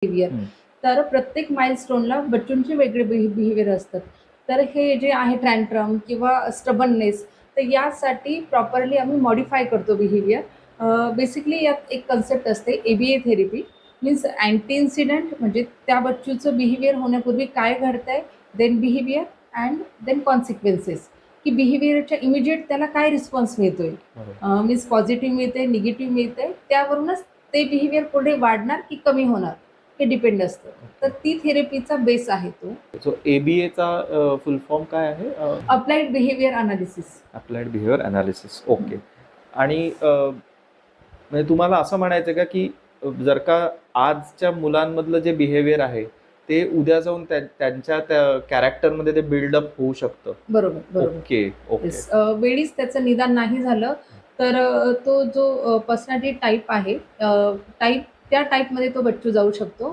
Behaviour. हं. तर प्रत्येक माइलस्टोनला बच्चूंचे वेगळे बिहेवियर असतात. तर हे जे आहे टँट्रम किंवा स्टबननेस, तर यासाठी प्रॉपरली आम्ही मॉडिफाय करतो बिहेवियर. बेसिकली यात एक कन्सेप्ट असते ABA therapy. Means antecedent म्हणजे त्या बच्चूचं बिहेवियर होण्यापूर्वी काय घडतंय, then behaviour and then consequences, की बिहेवियरच्या इमिडिएट त्याला काय रिस्पॉन्स मिळतोय. बरोबर. मीन्स पॉझिटिव्ह मिळते, निगेटिव्ह मिळते, त्यावरूनच ते बिहेवियर पुढे वाढणार की कमी होणार हे डिपेंड असतं. तर ती थेरपीचा बेस आहे तो. सो ABAचा फुल फॉर्म काय आहे? Applied behaviour analysis. Applied behaviour analysis. Okay. आणि म्हणजे तुम्हाला असं म्हणायचं का की जर का आजच्या मुलांमधलं जे बिहेवियर आहे ते उद्या जाऊन त्यांच्या त्या कॅरेक्टरमध्ये ते बिल्डअप होऊ शकतं? बरोबर, बरोबर. Okay, okay. वेळीच त्याचं निदान नाही झालं तर तो जो पर्सनॅलिटी टाइप आहे, त्या टाइपमध्ये तो बच्चू जाऊ शकतो.